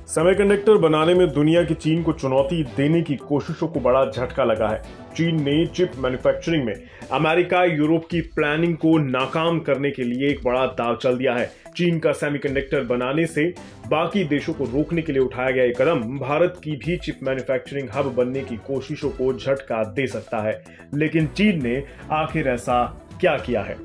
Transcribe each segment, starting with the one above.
Semiconductor बनाने में दुनिया की चीन को चुनौती देने की कोशिशों को बड़ा झटका लगा है। चीन ने चिप मैन्युफैक्चरिंग में अमेरिका यूरोप की प्लानिंग को नाकाम करने के लिए एक बड़ा दांव चल दिया है। चीन का सेमीकंडक्टर बनाने से बाकी देशों को रोकने के लिए उठाया गया ये कदम भारत की भी चिप मैन्युफैक्चरिंग हब बनने की कोशिशों को झटका दे सकता है। लेकिन चीन ने आखिर ऐसा क्या किया है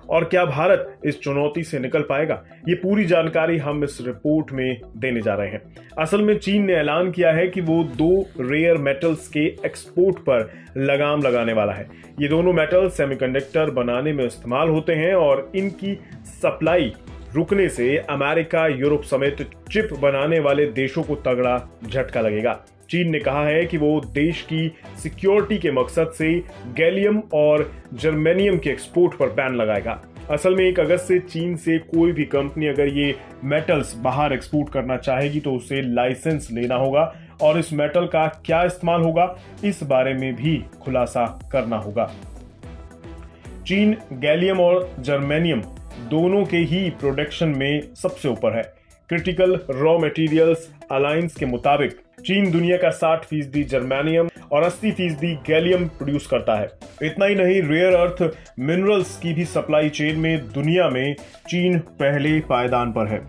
और क्या भारत इस चुनौती से निकल पाएगा, ये पूरी जानकारी हम इस रिपोर्ट में देने जा रहे हैं। असल में चीन ने ऐलान किया है कि वो 2 रेयर मेटल्स के एक्सपोर्ट पर लगाम लगाने वाला है। ये दोनों मेटल सेमीकंडक्टर बनाने में इस्तेमाल होते हैं और इनकी सप्लाई रुकने से अमेरिका, यूरोप समेत चिप बनाने वाले देशों को तगड़ा झटका लगेगा। चीन ने कहा है कि वो देश की सिक्योरिटी के मकसद से गैलियम और जर्मेनियम के एक्सपोर्ट पर बैन लगाएगा। असल में 1 अगस्त से चीन से कोई भी कंपनी अगर ये मेटल्स बाहर एक्सपोर्ट करना चाहेगी तो उसे लाइसेंस लेना होगा और इस मेटल का क्या इस्तेमाल होगा इस बारे में भी खुलासा करना होगा। चीन गैलियम और जर्मेनियम दोनों के ही प्रोडक्शन में सबसे ऊपर है। क्रिटिकल रॉ मटेरियल्स अलायंस के मुताबिक चीन दुनिया का 60% जर्मेनियम और 80% गैलियम प्रोड्यूस करता है। इतना ही नहीं, रेयर अर्थ मिनरल्स की भी सप्लाई चेन में दुनिया में चीन पहले पायदान पर है।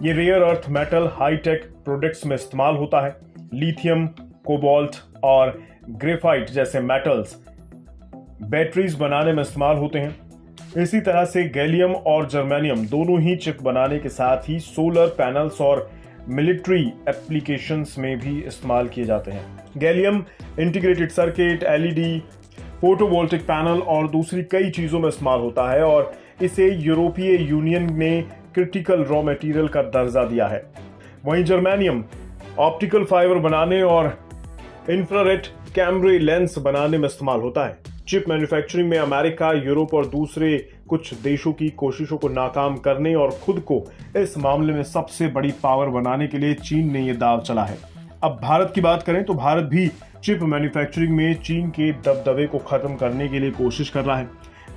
ये rare earth metal high tech products में इस्तेमाल होता है। लिथियम, कोबाल्ट और ग्रेफाइट जैसे मेटल्स बैटरीज बनाने में इस्तेमाल होते हैं। इसी तरह से गैलियम और जर्मेनियम दोनों ही चिप बनाने के साथ ही सोलर पैनल्स और मिलिट्री एप्लीकेशंस में भी इस्तेमाल किए जाते हैं। Gallium integrated circuit, LED, photovoltaic panel और दूसरी कई चीजों में इस्तेमाल होता है और इसे यूरोपीय यूनियन ने क्रिटिकल रॉ मटेरियल का दर्जा दिया है। वहीं जर्मेनियम ऑप्टिकल फाइबर बनाने और इंफ्रारेड कैमरे लेंस बनाने में इस्तेमाल होता है। चिप मैन्युफैक्चरिंग में अमेरिका, यूरोप और दूसरे कुछ देशों की कोशिशों को नाकाम करने और खुद को इस मामले में सबसे बड़ी पावर बनाने के लिए चीन ने यह दांव चला है। अब भारत की बात करें तो भारत भी चिप मैन्युफैक्चरिंग में चीन के दबदबे को खत्म करने के लिए कोशिश कर रहा है।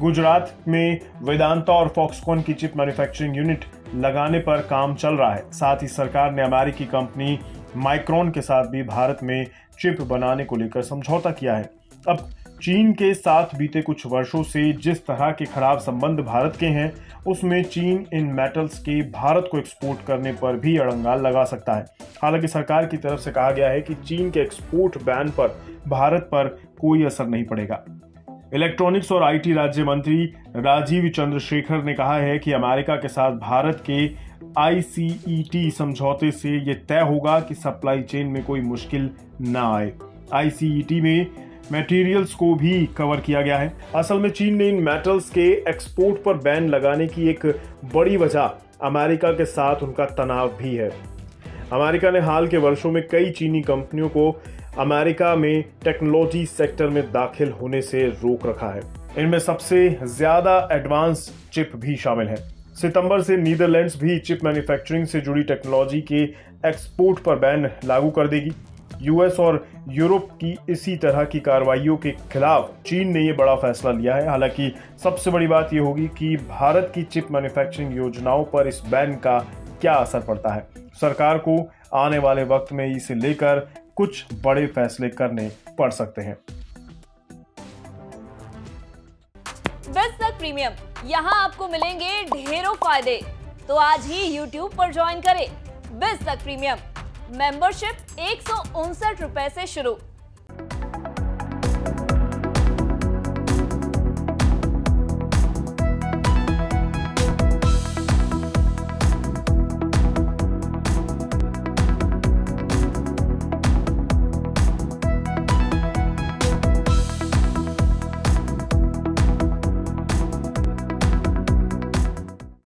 गुजरात में वेदांता और फॉक्सकॉन की चिप मैन्युफैक्चरिंग यूनिट लगाने पर काम चल रहा है। साथ ही सरकार ने अमेरिकी कंपनी माइक्रॉन के साथ भी भारत में चिप बनाने को लेकर समझौता किया है। अब चीन के साथ बीते कुछ वर्षों से जिस तरह के खराब संबंध भारत के हैं, उसमें चीन इन मेटल्स के भारत को एक्सपोर्ट करने पर भी अड़ंगा लगा सकता है। हालांकि सरकार की तरफ से कहा गया है कि चीन के एक्सपोर्ट बैन पर भारत पर कोई असर नहीं पड़ेगा। इलेक्ट्रॉनिक्स और आईटी राज्य मंत्री राजीव चंद्रशेखर ने कहा है कि अमेरिका के साथ भारत के ICET समझौते से यह तय होगा कि सप्लाई चेन में कोई मुश्किल न आए। ICET में मटेरियल्स को भी कवर किया गया है। असल में चीन ने इन मेटल्स के एक्सपोर्ट पर बैन लगाने की एक बड़ी वजह अमेरिका के साथ उनका तनाव भी है। अमेरिका ने हाल के वर्षों में कई चीनी कंपनियों को अमेरिका में टेक्नोलॉजी सेक्टर में दाखिल होने से रोक रखा है। इनमें सबसे ज्यादा एडवांस चिप भी शामिल है। सितंबर से नीदरलैंड्स भी चिप मैन्युफैक्चरिंग से जुड़ी टेक्नोलॉजी के एक्सपोर्ट पर बैन लागू कर देगी। यूएस और यूरोप की इसी तरह की कार्रवाइयों के खिलाफ चीन ने यह बड़ा फैसला लिया है। हालांकि सबसे बड़ी बात यह होगी कि भारत की चिप मैन्युफैक्चरिंग योजनाओं पर इस बैन का क्या असर पड़ता है। सरकार को आने वाले वक्त में इसे लेकर कुछ बड़े फैसले करने पड़ सकते हैं। बिज़नेस प्रीमियम, यहाँ आपको मिलेंगे ढेरों फायदे, तो आज ही YouTube पर ज्वाइन करें। बिज़नेस प्रीमियम मेंबरशिप 159 रुपए से शुरू।